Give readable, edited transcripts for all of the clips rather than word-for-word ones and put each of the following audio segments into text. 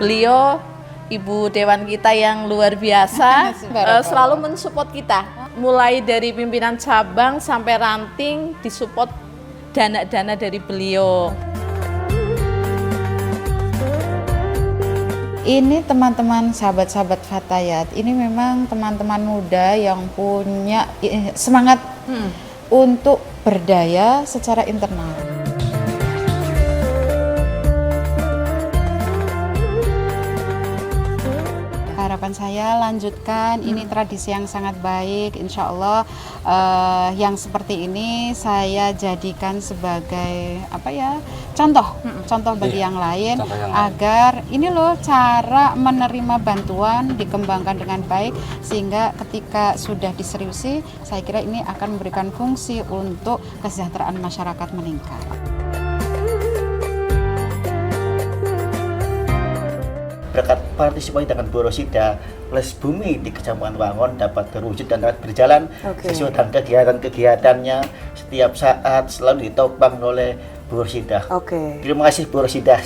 beliau Ibu Dewan kita yang luar biasa selalu mensupport kita, mulai dari pimpinan cabang sampai ranting disupport dana-dana dari beliau. Ini teman-teman sahabat-sahabat Fatayat, ini memang teman-teman muda yang punya semangat untuk berdaya secara internal. Harapan saya lanjutkan, ini tradisi yang sangat baik, insya Allah yang seperti ini saya jadikan sebagai contoh bagi yang lain, agar ini loh cara menerima bantuan dikembangkan dengan baik, sehingga ketika sudah diseriusi saya kira ini akan memberikan fungsi untuk kesejahteraan masyarakat meningkat. Berkat partisipasi dengan Bu Rosida, Les Bumi di Kecamatan Wangon dapat terwujud dan dapat berjalan sesuai dengan kegiatan-kegiatannya setiap saat selalu ditopang oleh Bu Rosida. Terima kasih Bu Rosida.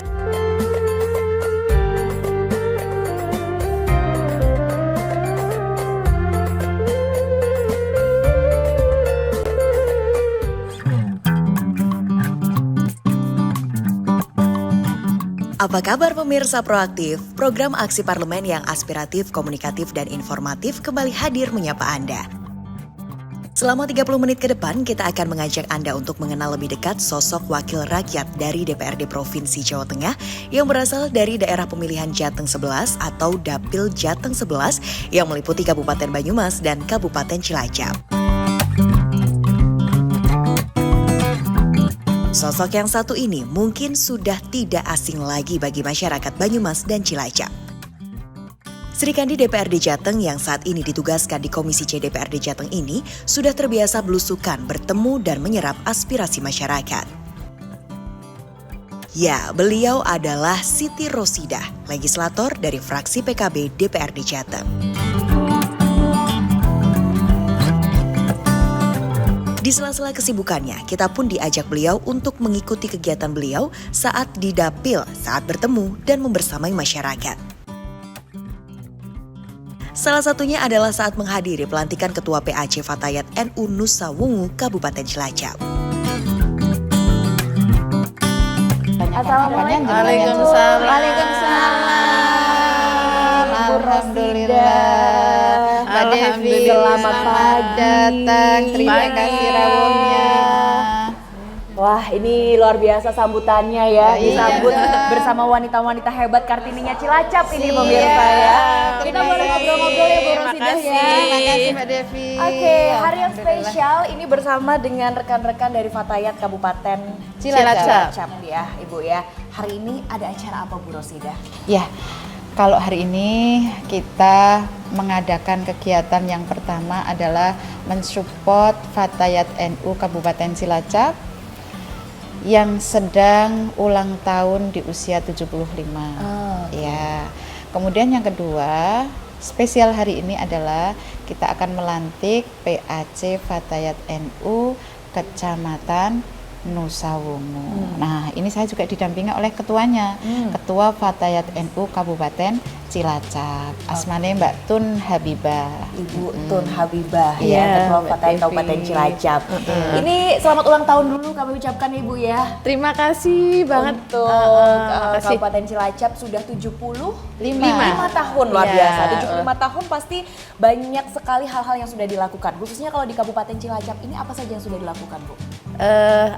Apa kabar pemirsa Proaktif? Program Aksi Parlemen yang aspiratif, komunikatif, dan informatif kembali hadir menyapa Anda. Selama 30 menit ke depan, kita akan mengajak Anda untuk mengenal lebih dekat sosok wakil rakyat dari DPRD Provinsi Jawa Tengah yang berasal dari daerah pemilihan Jateng 11 atau Dapil Jateng 11 yang meliputi Kabupaten Banyumas dan Kabupaten Cilacap. Sosok yang satu ini mungkin sudah tidak asing lagi bagi masyarakat Banyumas dan Cilacap. Sri Kandi DPRD Jateng yang saat ini ditugaskan di Komisi C DPRD Jateng ini sudah terbiasa belusukan, bertemu dan menyerap aspirasi masyarakat. Ya, beliau adalah Siti Rosida, legislator dari fraksi PKB DPRD Jateng. Di sela-sela kesibukannya, kita pun diajak beliau untuk mengikuti kegiatan beliau saat di dapil, saat bertemu dan membersamai masyarakat. Salah satunya adalah saat menghadiri pelantikan Ketua PAC Fatayat NU Nusa Wungu, Kabupaten Cilacap. Waalaikumsalam. Alhamdulillah. Mbak Devi, selamat datang. Terima kasih rawuhnya. Wah, ini luar biasa sambutannya ya. Disambut bersama wanita-wanita hebat Kartininya Cilacap ini pemirsa ya. Kita boleh ngobrol-ngobrol ya Bu Rosidah ya. Terima kasih Mbak Devi. Oke, hari yang spesial ini bersama dengan rekan-rekan dari Fatayat Kabupaten Cilacap ya Ibu ya. Hari ini ada acara apa Bu Rosidah? Ya, kalau hari ini kita mengadakan kegiatan yang pertama adalah mensupport Fatayat NU Kabupaten Cilacap yang sedang ulang tahun di usia 75. Ya. Kemudian yang kedua, spesial hari ini adalah kita akan melantik PAC Fatayat NU Kecamatan Nusa Wungu. Nah, ini saya juga didampingi oleh ketuanya, Ketua Fatayat NU Kabupaten Cilacap. Asmane Mbak Tun Habibah. Ibu Tun Habibah ya, Ketua Fatayat Kabupaten Cilacap. Ini selamat ulang tahun dulu kami ucapkan Ibu ya. Terima kasih banget Untuk Kabupaten Cilacap sudah 75 tahun, luar Ya. biasa. 75 tahun pasti banyak sekali hal-hal yang sudah dilakukan. Khususnya kalau di Kabupaten Cilacap ini apa saja yang sudah dilakukan Bu?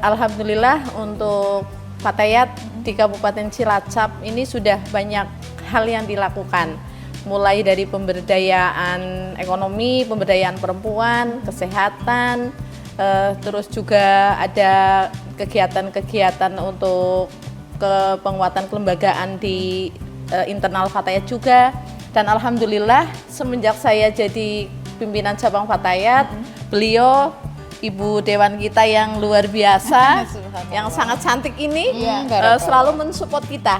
Alhamdulillah untuk Fatayat di Kabupaten Cilacap ini sudah banyak hal yang dilakukan, mulai dari pemberdayaan ekonomi, pemberdayaan perempuan, kesehatan, terus juga ada kegiatan-kegiatan untuk penguatan kelembagaan di internal Fatayat juga. Dan alhamdulillah semenjak saya jadi pimpinan cabang Fatayat, beliau Ibu Dewan kita yang luar biasa, yang sangat cantik ini selalu mensupport kita.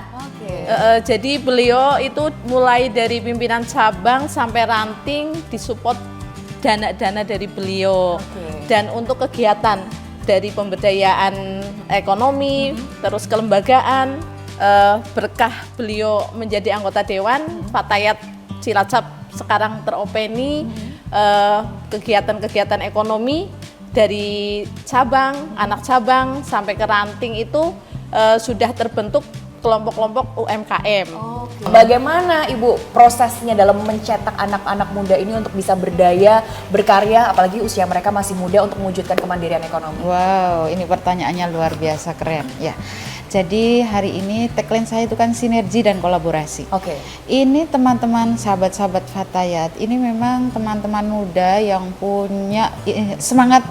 Jadi beliau itu mulai dari pimpinan cabang sampai ranting disupport dana-dana dari beliau. Dan untuk kegiatan dari pemberdayaan ekonomi, terus kelembagaan, berkah beliau menjadi anggota dewan, Fatayat Cilacap sekarang teropeni kegiatan-kegiatan ekonomi dari cabang, anak cabang sampai ke ranting itu sudah terbentuk kelompok-kelompok UMKM. Bagaimana Ibu prosesnya dalam mencetak anak-anak muda ini untuk bisa berdaya, berkarya, apalagi usia mereka masih muda untuk mewujudkan kemandirian ekonomi? Wow, ini pertanyaannya luar biasa keren ya. Jadi hari ini tagline saya itu kan sinergi dan kolaborasi. Oke. Ini teman-teman sahabat-sahabat Fatayat, ini memang teman-teman muda yang punya semangat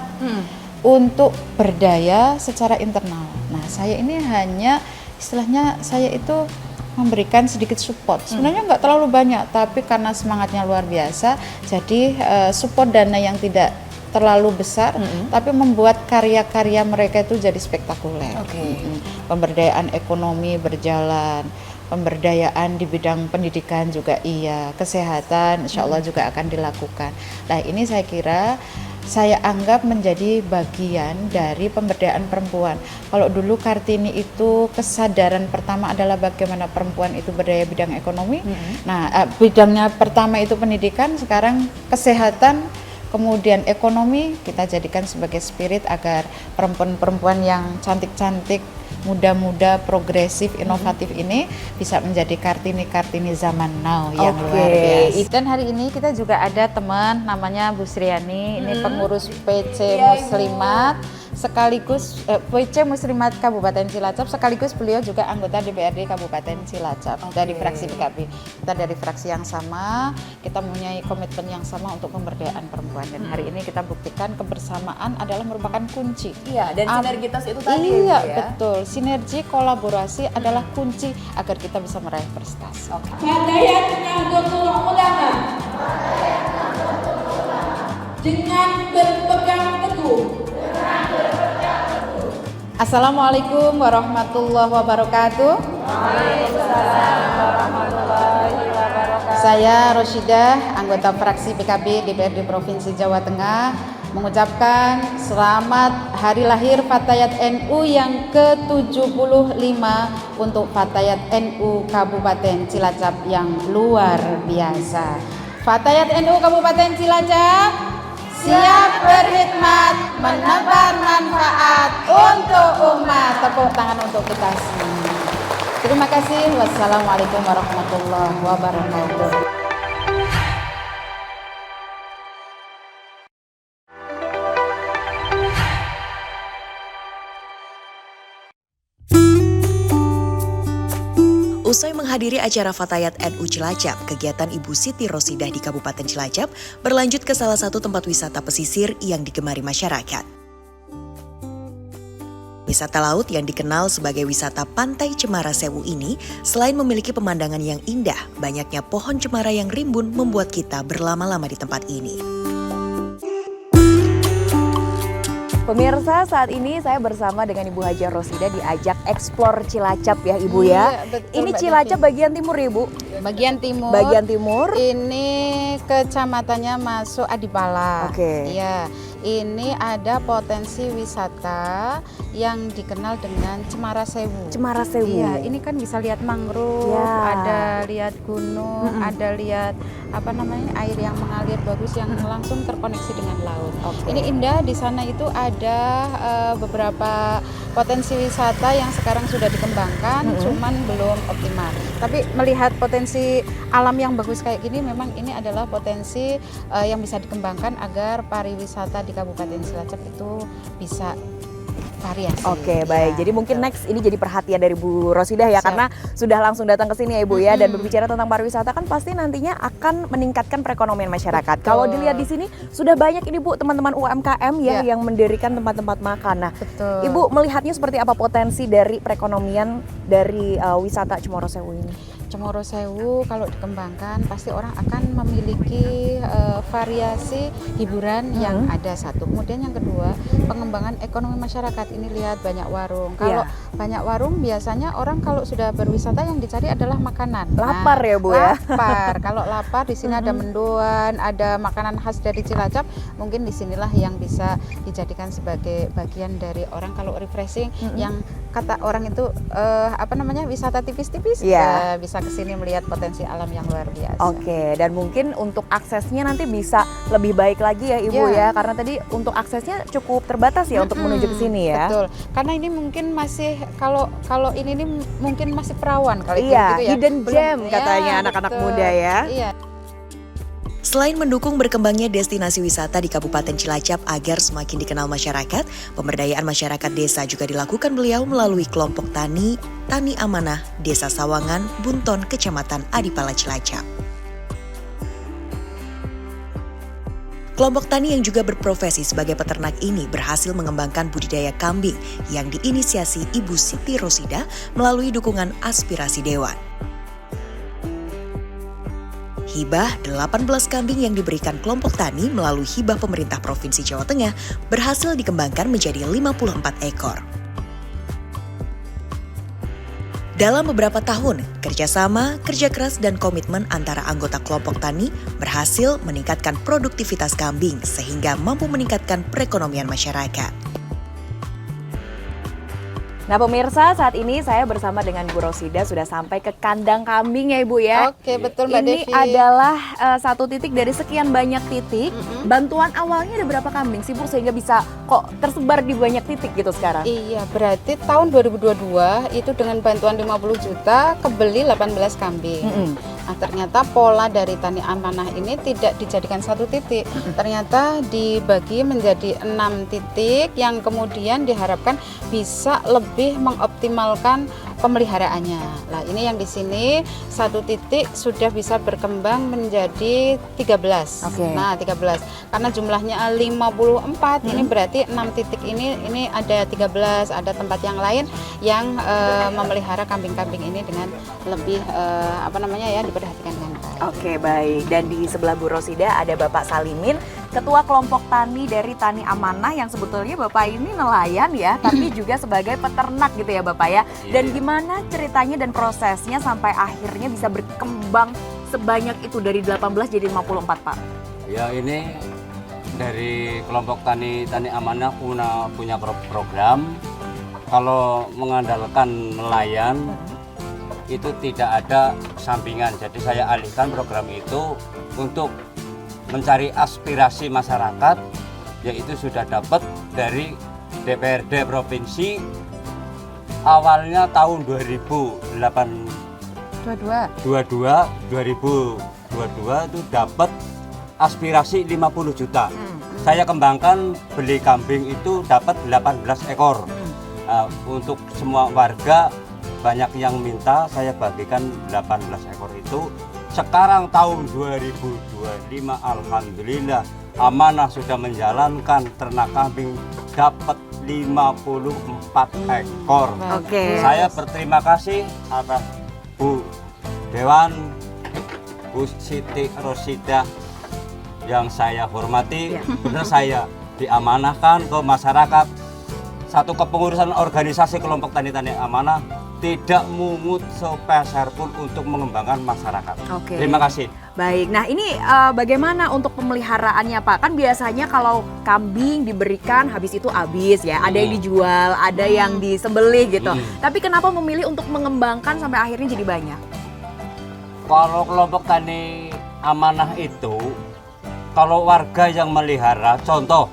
untuk berdaya secara internal. Nah, saya ini hanya istilahnya saya itu memberikan sedikit support. Sebenarnya nggak terlalu banyak, tapi karena semangatnya luar biasa, jadi support dana yang tidak terlalu besar, tapi membuat karya-karya mereka itu jadi spektakuler. Pemberdayaan ekonomi berjalan, pemberdayaan di bidang pendidikan juga iya, kesehatan insya Allah juga akan dilakukan. Nah ini saya kira saya anggap menjadi bagian dari pemberdayaan perempuan. Kalau dulu Kartini itu kesadaran pertama adalah bagaimana perempuan itu berdaya bidang ekonomi. Nah, bidangnya pertama itu pendidikan, sekarang kesehatan, kemudian ekonomi kita jadikan sebagai spirit agar perempuan-perempuan yang cantik-cantik, muda-muda, progresif, inovatif ini bisa menjadi Kartini-Kartini zaman now yang luar biasa. Dan hari ini kita juga ada teman namanya Bu Sriani, ini pengurus PC Muslimat, sekaligus PC Muslimat Kabupaten Cilacap, sekaligus beliau juga anggota DPRD Kabupaten Cilacap dari fraksi PKB. Kita dari fraksi yang sama, kita mempunyai komitmen yang sama untuk pemberdayaan perempuan. Dan hari ini kita buktikan kebersamaan adalah merupakan kunci. Iya, dan sinergitas itu tadi Iya, ya. betul. Sinergi kolaborasi adalah kunci agar kita bisa meraih prestasi. Fatayat Nahdlatul Ulama dengan berpegang teguh. Assalamualaikum warahmatullahi wabarakatuh. Saya Roshidah, anggota fraksi PKB DPRD Provinsi Jawa Tengah, mengucapkan selamat hari lahir Fatayat NU yang ke-75 untuk Fatayat NU Kabupaten Cilacap yang luar biasa. Fatayat NU Kabupaten Cilacap siap berkhidmat menebar manfaat untuk umat. Tepuk tangan untuk kita semua. Terima kasih. Wassalamualaikum warahmatullahi wabarakatuh. Usai menghadiri acara Fatayat NU Cilacap, kegiatan Ibu Siti Rosidah di Kabupaten Cilacap berlanjut ke salah satu tempat wisata pesisir yang digemari masyarakat. Wisata laut yang dikenal sebagai wisata Pantai Cemara Sewu ini, selain memiliki pemandangan yang indah, banyaknya pohon cemara yang rimbun membuat kita berlama-lama di tempat ini. Pemirsa, saat ini saya bersama dengan Ibu Hajah Rosidah diajak eksplor Cilacap ya Ibu ya. Iya, betul, Ini Mbak Cilacap bagian timur ya Ibu? Bagian timur. Bagian timur. Ini kecamatannya masuk Adipala. Oke. Iya. Ini ada potensi wisata yang dikenal dengan Cemara Sewu. Cemara Sewu. Iya, ini kan bisa lihat mangrove, Ya. ada lihat gunung, ada lihat apa namanya air yang mengalir bagus yang langsung terkoneksi dengan laut. Oke. Ini indah. Di sana itu ada beberapa potensi wisata yang sekarang sudah dikembangkan, cuman belum optimal. Tapi melihat potensi alam yang bagus kayak gini, memang ini adalah potensi yang bisa dikembangkan agar pariwisata di Kabupaten Cilacap itu bisa variasi. Oke, baik. Ya, Jadi mungkin betul. next ini jadi perhatian dari Bu Rosidah ya, Siap. karena sudah langsung datang ke sini ya Ibu ya, dan berbicara tentang pariwisata kan pasti nantinya akan meningkatkan perekonomian masyarakat. Betul. Kalau dilihat di sini sudah banyak ini Bu teman-teman UMKM ya yang mendirikan tempat-tempat makan. Nah, Betul. Ibu melihatnya seperti apa potensi dari perekonomian dari wisata Cemara Sewu ini? Cemoro Sewu kalau dikembangkan pasti orang akan memiliki variasi hiburan yang ada satu. Kemudian yang kedua, pengembangan ekonomi masyarakat. Ini lihat banyak warung. Kalau banyak warung biasanya orang kalau sudah berwisata yang dicari adalah makanan. Lapar ya Bu ya? Lapar. Kalau lapar di sini ada mendoan, ada makanan khas dari Cilacap. Mungkin disinilah yang bisa dijadikan sebagai bagian dari orang kalau refreshing yang kata orang itu wisata tipis-tipis. Bisa kesini melihat potensi alam yang luar biasa. Oke, dan mungkin untuk aksesnya nanti bisa lebih baik lagi ya Ibu ya, karena tadi untuk aksesnya cukup terbatas ya untuk menuju ke sini ya. Betul, karena ini mungkin masih kalau ini mungkin masih perawan kali gitu ya. Hidden gem katanya anak-anak muda ya. Iya. Selain mendukung berkembangnya destinasi wisata di Kabupaten Cilacap agar semakin dikenal masyarakat, pemberdayaan masyarakat desa juga dilakukan beliau melalui kelompok Tani Amanah, Desa Sawangan, Bunton, Kecamatan Adipala Cilacap. Kelompok tani yang juga berprofesi sebagai peternak ini berhasil mengembangkan budidaya kambing yang diinisiasi Ibu Siti Rosida melalui dukungan aspirasi Dewan. Hibah 18 kambing yang diberikan kelompok tani melalui hibah pemerintah Provinsi Jawa Tengah berhasil dikembangkan menjadi 54 ekor. Dalam beberapa tahun, kerjasama, kerja keras, dan komitmen antara anggota kelompok tani berhasil meningkatkan produktivitas kambing sehingga mampu meningkatkan perekonomian masyarakat. Nah pemirsa, saat ini saya bersama dengan Bu Rosida sudah sampai ke kandang kambing ya Ibu ya. Oke, betul Mbak Devi. Ini adalah satu titik dari sekian banyak titik. Bantuan awalnya ada berapa kambing sih Bu sehingga bisa kok tersebar di banyak titik gitu sekarang? Iya, berarti tahun 2022 itu dengan bantuan 50 juta kebeli 18 kambing. Nah, ternyata pola dari Tani Amanah ini tidak dijadikan satu titik. Ternyata dibagi menjadi 6 titik yang kemudian diharapkan bisa lebih mengoptimalkan pemeliharaannya. Nah, ini yang di sini satu titik sudah bisa berkembang menjadi 13. Nah, 13. Karena jumlahnya 54, ini berarti 6 titik ini ada 13, ada tempat yang lain yang memelihara kambing-kambing ini dengan lebih diperhatikan dengan baik. Oke, baik. Dan di sebelah Bu Rosida ada Bapak Salimin, Ketua Kelompok Tani dari Tani Amanah yang sebetulnya Bapak ini nelayan ya, tapi juga sebagai peternak gitu ya Bapak ya. Dan gimana ceritanya dan prosesnya sampai akhirnya bisa berkembang sebanyak itu dari 18 jadi 54 Pak? Ya ini dari kelompok Tani Amanah punya program. Kalau mengandalkan nelayan itu tidak ada sampingan. Jadi saya alihkan program itu untuk mencari aspirasi masyarakat, yaitu sudah dapat dari DPRD Provinsi awalnya tahun 2022 itu dapat aspirasi 50 juta. Saya kembangkan beli kambing itu dapat 18 ekor. Untuk semua warga banyak yang minta, saya bagikan 18 ekor itu. Sekarang tahun 2025 alhamdulillah Amanah sudah menjalankan ternak kambing dapat 54 ekor. Saya berterima kasih atas Bu Dewan, Bu Siti Rosida yang saya hormati. Benar saya diamanahkan ke masyarakat. Satu kepengurusan organisasi kelompok Tani Amanah tidak mungut sepeser pun untuk mengembangkan masyarakat. Terima kasih. Baik, nah ini bagaimana untuk pemeliharaannya Pak? Kan biasanya kalau kambing diberikan habis itu habis ya, ada yang dijual, ada yang disembelih gitu. Tapi kenapa memilih untuk mengembangkan sampai akhirnya jadi banyak? Kalau kelompok Tani Amanah itu, kalau warga yang melihara, contoh,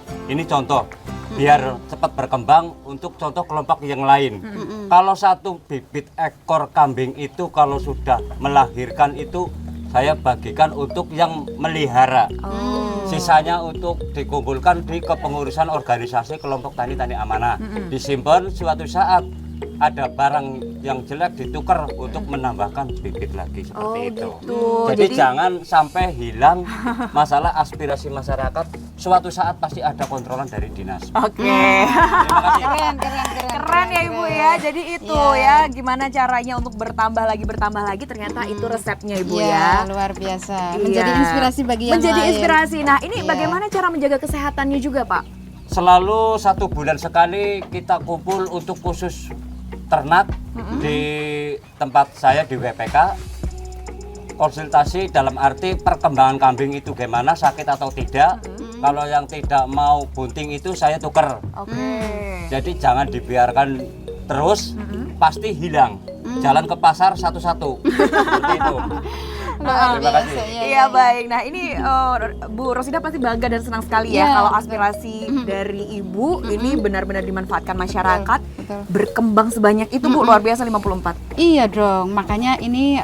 biar cepat berkembang untuk contoh kelompok yang lain. Kalau satu bibit ekor kambing itu kalau sudah melahirkan itu saya bagikan untuk yang melihara. Sisanya untuk dikumpulkan di kepengurusan organisasi kelompok Tani Amanah. Disimpan suatu saat ada barang yang jelek ditukar untuk menambahkan bibit lagi seperti itu. Gitu. Jadi jangan sampai hilang masalah aspirasi masyarakat suatu saat pasti ada kontrolan dari dinas. Oke. Terima kasih. Keren ya Ibu ya. Jadi itu ya gimana caranya untuk bertambah lagi ternyata itu resepnya Ibu ya. Luar biasa. Iya. Menjadi inspirasi bagi yang Menjadi lain. inspirasi. Nah, ini Iya. bagaimana cara menjaga kesehatannya juga, Pak? Selalu 1 bulan sekali kita kumpul untuk khusus ternak di tempat saya di WPK. Konsultasi dalam arti perkembangan kambing itu gimana, sakit atau tidak. Kalau yang tidak mau bunting itu saya tuker. Oke. Jadi jangan dibiarkan terus, pasti hilang. Jalan ke pasar satu-satu. Seperti itu. Luar Terima kasih. biasa, Iya baik. Nah ini Bu Rosida pasti bangga dan senang sekali ya Iya, kalau aspirasi dari Ibu ini benar-benar dimanfaatkan masyarakat, betul. berkembang sebanyak itu Bu, luar biasa 54. Iya dong, makanya ini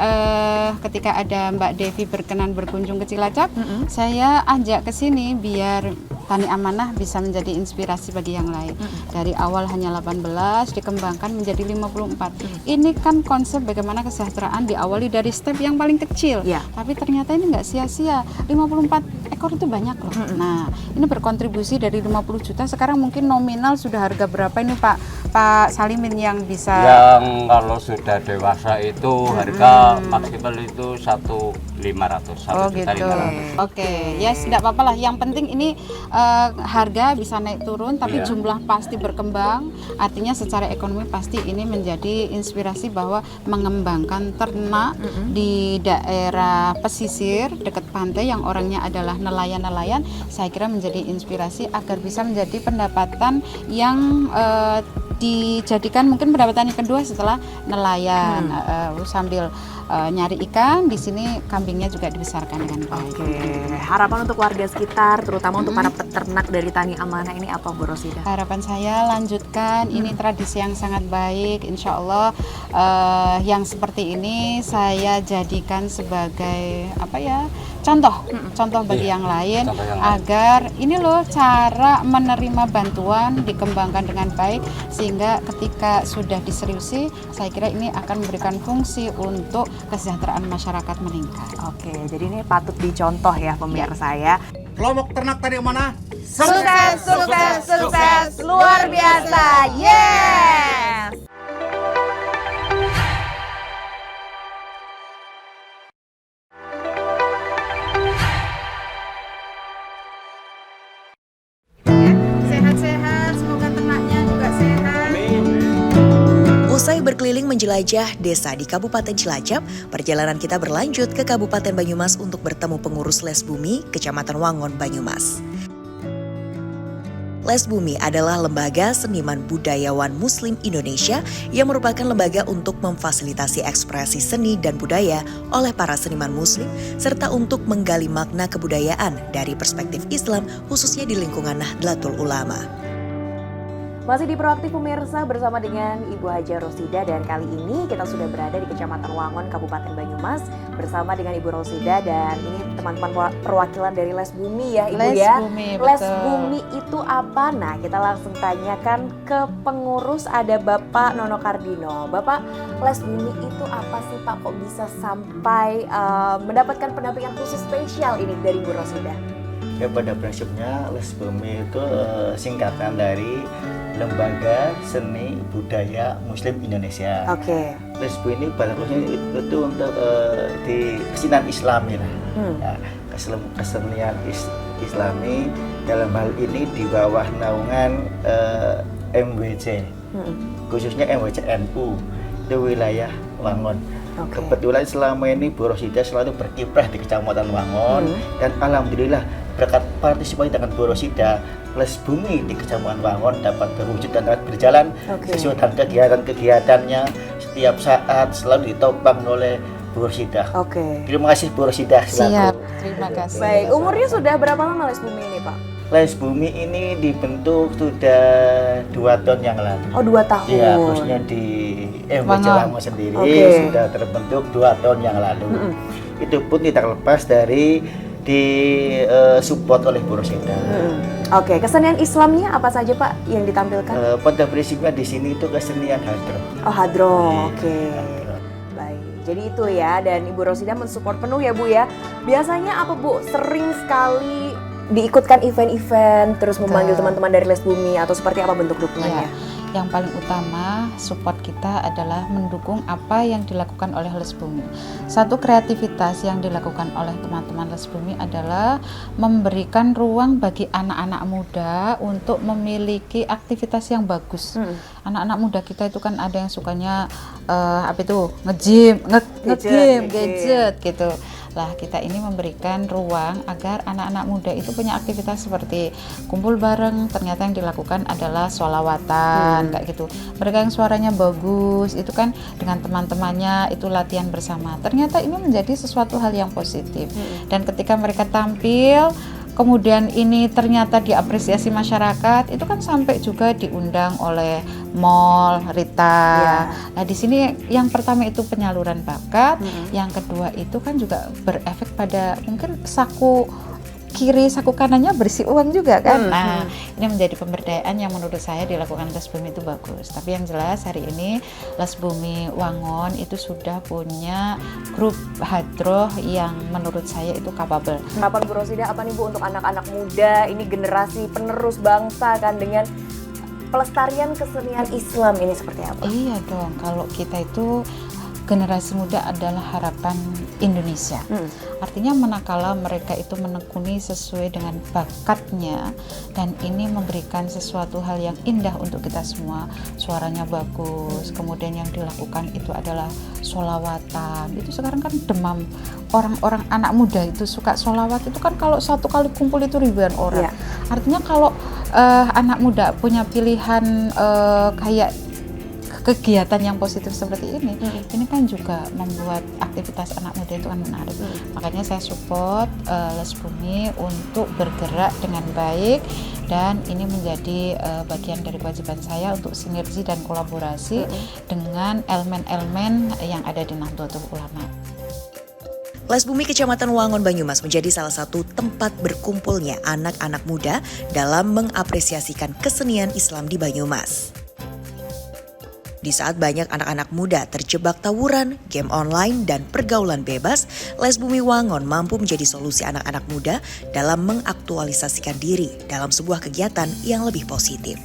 ketika ada Mbak Devi berkenan berkunjung ke Cilacap, saya ajak ke sini biar Tani Amanah bisa menjadi inspirasi bagi yang lain. Dari awal hanya 18 dikembangkan menjadi 54. Ini kan konsep bagaimana kesejahteraan diawali dari step yang paling kecil. Ya. Tapi ternyata ini nggak sia-sia. 54 ekor itu banyak loh. Nah, ini berkontribusi dari 50 juta. Sekarang mungkin nominal sudah harga berapa ini Pak Salimin yang bisa Yang kalau sudah dewasa itu harga maksimal itu 1.500, 1.500.000. Oke, ya tidak apa-apa lah. Yang penting ini harga bisa naik turun, tapi Iya. jumlah pasti berkembang. Artinya secara ekonomi pasti ini menjadi inspirasi bahwa mengembangkan ternak di daerah pesisir dekat pantai yang orangnya adalah nelayan-nelayan. Saya kira menjadi inspirasi agar bisa menjadi pendapatan yang dijadikan mungkin pendapatan yang kedua setelah nelayan sambil nyari ikan. Di sini kambingnya juga dibesarkan dengan baik. Oke, harapan untuk warga sekitar, terutama untuk para peternak dari Tani Amanah ini apa Bu Rosida? Harapan saya lanjutkan ini tradisi yang sangat baik. Insya Allah yang seperti ini saya jadikan sebagai contoh bagi Iya, yang lain contoh yang lain. agar ini loh cara menerima bantuan dikembangkan dengan baik sehingga ketika sudah diseriusi saya kira ini akan memberikan fungsi untuk kesejahteraan masyarakat meningkat. Oke, jadi ini patut dicontoh ya pemirsa ya. Kelompok ternak Tani Amanah Sukses, sukses, sukses, luar biasa, yes! Sehat-sehat, semoga ternaknya juga sehat. Usai berkeliling menjelajah desa di Kabupaten Cilacap, perjalanan kita berlanjut ke Kabupaten Banyumas untuk bertemu pengurus Les Bumi, Kecamatan Wangon, Banyumas. Les Bumi adalah lembaga seniman budayawan Muslim Indonesia yang merupakan lembaga untuk memfasilitasi ekspresi seni dan budaya oleh para seniman Muslim serta untuk menggali makna kebudayaan dari perspektif Islam khususnya di lingkungan Nahdlatul Ulama. Masih di Proaktif pemirsa bersama dengan Ibu Haja Rosida dan kali ini kita sudah berada di Kecamatan Wangon, Kabupaten Banyumas bersama dengan Ibu Rosida dan ini teman-teman perwakilan dari Les Bumi ya Ibu Les ya. Bumi, Les betul. Bumi itu apa? Nah kita langsung tanyakan ke pengurus ada Bapak Nono Kardino. Bapak, Les Bumi itu apa sih Pak? Kok bisa sampai mendapatkan pendampingan khusus spesial ini dari Ibu Rosida? Ya, pada prinsipnya Les Bumi itu singkatan dari Lembaga Seni Budaya Muslim Indonesia. Oke. Les Bumi ini pada khususnya itu untuk di kesenian Islami lah. Ya, kesenian Islami dalam hal ini di bawah naungan MWC, khususnya MWC NU itu wilayah Wangon. Oke. Kebetulan selama ini Bu Rosida selalu berkiprah di Kecamatan Wangon dan alhamdulillah berkat partisipasi dengan Bu Rosida, Les Bumi di Kecamatan Wangon dapat terwujud dan dapat berjalan Oke. sesuai dengan kegiatan-kegiatannya setiap saat selalu ditopang oleh Bu Rosida. Oke. Terima kasih Bu Rosida. Siap, terima kasih. Baik, umurnya sudah berapa lama Les Bumi ini Pak? Les Bumi ini dibentuk sudah 2 tahun yang lalu. Oh 2 tahun. Iya, khususnya di MWC Wangon. Wangon sendiri Oke. sudah terbentuk 2 tahun yang lalu. Itu pun tidak lepas dari support oleh Bu Rosida. Oke, kesenian Islamnya apa saja Pak yang ditampilkan? Pada prinsipnya di sini itu kesenian hadroh. Oh hadroh, Iya, oke. hadroh. Baik, jadi itu ya dan Ibu Rosida mensupport penuh ya Bu ya. Biasanya apa Bu? Sering sekali diikutkan event-event, terus memanggil Betul. teman-teman dari Les Bumi, atau seperti apa bentuk dukungannya? Ya, yang paling utama support kita adalah mendukung apa yang dilakukan oleh Les Bumi. Satu kreativitas yang dilakukan oleh teman-teman Les Bumi adalah memberikan ruang bagi anak-anak muda untuk memiliki aktivitas yang bagus. Anak-anak muda kita itu kan ada yang sukanya nge-gym, gadget gitu. Lah kita ini memberikan ruang agar anak-anak muda itu punya aktivitas seperti kumpul bareng. Ternyata yang dilakukan adalah sholawatan kayak gitu. Mereka yang suaranya bagus itu kan dengan teman-temannya itu latihan bersama. Ternyata ini menjadi sesuatu hal yang positif. Dan ketika mereka tampil kemudian ini ternyata diapresiasi masyarakat, itu kan sampai juga diundang oleh Mall, Rita. Nah di sini yang pertama itu penyaluran bakat, yang kedua itu kan juga berefek pada mungkin saku kiri, saku kanannya berisi uang juga kan. Nah ini menjadi pemberdayaan yang menurut saya dilakukan Les Bumi itu bagus. Tapi yang jelas hari ini Les Bumi Wangon itu sudah punya grup hadroh yang menurut saya itu capable. Harapan Bu Rosida apa nih Bu untuk anak-anak muda, ini generasi penerus bangsa kan, dengan pelestarian kesenian Islam ini seperti apa? Iya dong, kalau kita itu generasi muda adalah harapan Indonesia. Artinya manakala mereka itu menekuni sesuai dengan bakatnya dan ini memberikan sesuatu hal yang indah untuk kita semua, suaranya bagus, kemudian yang dilakukan itu adalah sholawatan. Itu sekarang kan demam orang-orang anak muda itu suka sholawat, itu kan kalau satu kali kumpul itu ribuan orang. Artinya kalau anak muda punya pilihan kayak kegiatan yang positif seperti ini kan juga membuat aktivitas anak muda itu kan menarik. Makanya saya support Les Bumi untuk bergerak dengan baik, dan ini menjadi bagian dari kewajiban saya untuk sinergi dan kolaborasi dengan elemen-elemen yang ada di Nahdlatul Ulama. Les Bumi Kecamatan Wangon Banyumas menjadi salah satu tempat berkumpulnya anak-anak muda dalam mengapresiasikan kesenian Islam di Banyumas. Di saat banyak anak-anak muda terjebak tawuran, game online, dan pergaulan bebas, Les Bumi Wangon mampu menjadi solusi anak-anak muda dalam mengaktualisasikan diri dalam sebuah kegiatan yang lebih positif.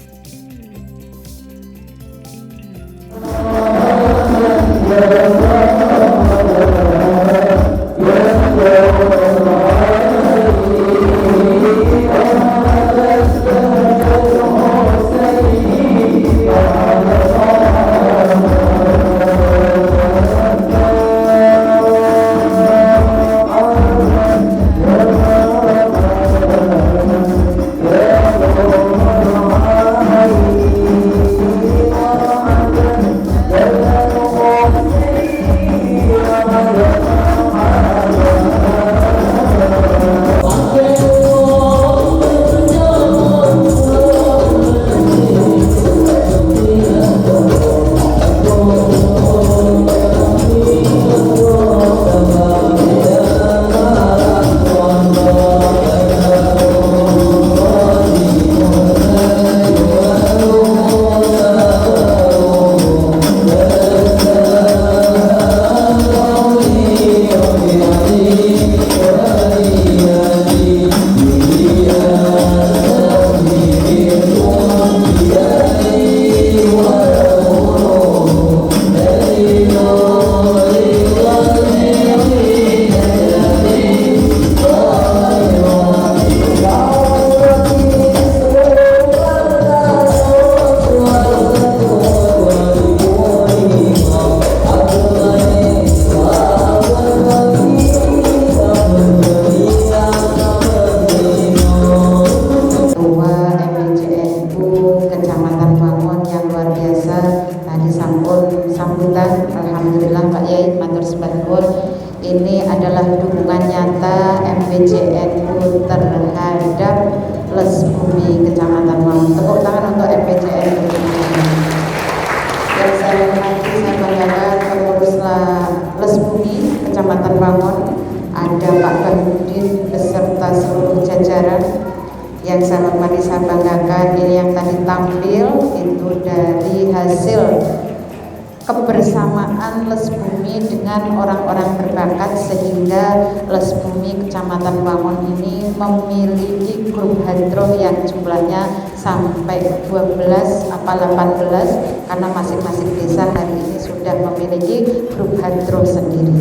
Sambutan, alhamdulillah Pak Yai matur sembahun. Ini adalah dukungan nyata MPJNU terhadap Les Bumi Kecamatan Wangon. Tepuk tangan untuk MPJNU. Yang saya hormati, saya banggakan pengurus Les Bumi Kecamatan Wangon, ada Pak Bahrudin beserta seluruh jajaran. Yang saya hormati, saya banggakan ini yang tadi tampil itu dari hasil kebersamaan Les Bumi dengan orang-orang berbakat, sehingga Les Bumi Kecamatan Wangon ini memiliki grup hadroh yang jumlahnya sampai 12 apa 18, karena masing-masing desa hari ini sudah memiliki grup hadroh sendiri.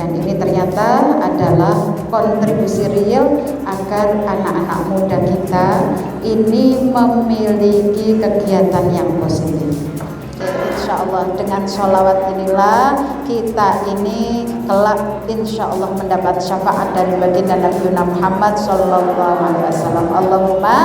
Dan ini ternyata adalah kontribusi real agar anak-anak muda kita ini memiliki kegiatan yang positif. Insya Allah dengan sholawat inilah kita ini kelak insya Allah mendapat syafaat dari baginda Nabi Muhammad Sallallahu Alaihi Wasallam. Allahumma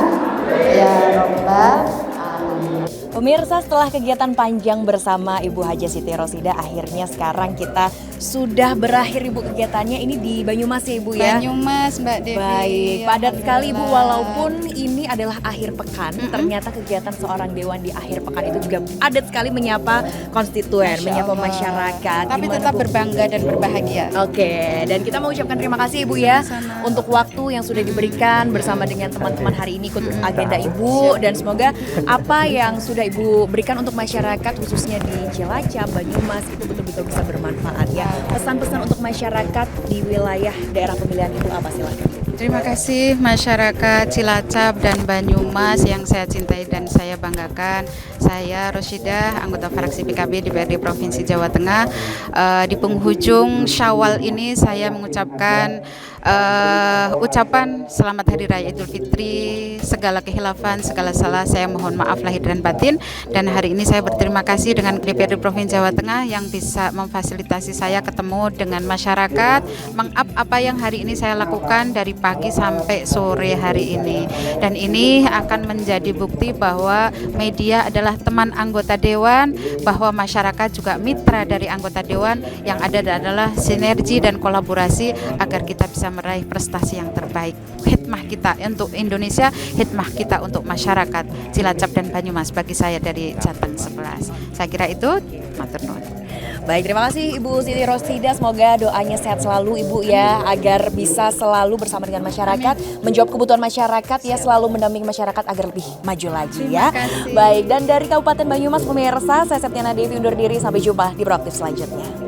ya Rabbal alamin. Pemirsa, setelah kegiatan panjang bersama Ibu Haja Siti Rosida, akhirnya sekarang kita sudah berakhir Ibu kegiatannya ini di Banyumas ya Ibu ya? Banyumas Mbak Devi. Baik, padat sekali Ibu, walaupun ini adalah akhir pekan, ternyata kegiatan seorang dewan di akhir pekan itu juga padat sekali menyapa konstituen, menyapa masyarakat. Tapi Gimana, tetap Bu? berbangga dan berbahagia. Oke, dan kita mau ucapkan terima kasih Ibu ya untuk waktu yang sudah diberikan bersama dengan teman-teman hari ini ikut agenda Ibu, dan semoga apa yang sudah Ibu berikan untuk masyarakat khususnya di Cilacap, Banyumas itu betul-betul bisa bermanfaat ya. Pesan-pesan untuk masyarakat di wilayah daerah pemilihan itu apa, silakan. Terima kasih masyarakat Cilacap dan Banyumas yang saya cintai dan saya banggakan. Saya Rosida, anggota fraksi PKB DPRD Provinsi Jawa Tengah. Di penghujung Syawal ini saya mengucapkan ucapan selamat Hari Raya Idul Fitri, segala kehilafan, segala salah saya mohon maaf lahir dan batin. Dan hari ini saya berterima kasih dengan DPRD Provinsi Jawa Tengah yang bisa memfasilitasi saya ketemu dengan masyarakat, meng-up apa yang hari ini saya lakukan dari pagi sampai sore hari ini. Dan ini akan menjadi bukti bahwa media adalah teman anggota dewan, bahwa masyarakat juga mitra dari anggota dewan, yang ada adalah sinergi dan kolaborasi agar kita bisa meraih prestasi yang terbaik. Hikmah kita untuk Indonesia, hikmah kita untuk masyarakat Cilacap dan Banyumas bagi saya dari Jateng 11. Saya kira itu, matur nuwun. Baik, terima kasih Ibu Siti Rosida. Semoga doanya sehat selalu Ibu ya, agar bisa selalu bersama dengan masyarakat, menjawab kebutuhan masyarakat ya, selalu mendampingi masyarakat agar lebih maju lagi ya. Baik, dan dari Kabupaten Banyumas pemirsa, saya Septiana Devi undur diri, sampai jumpa di Proaktif selanjutnya.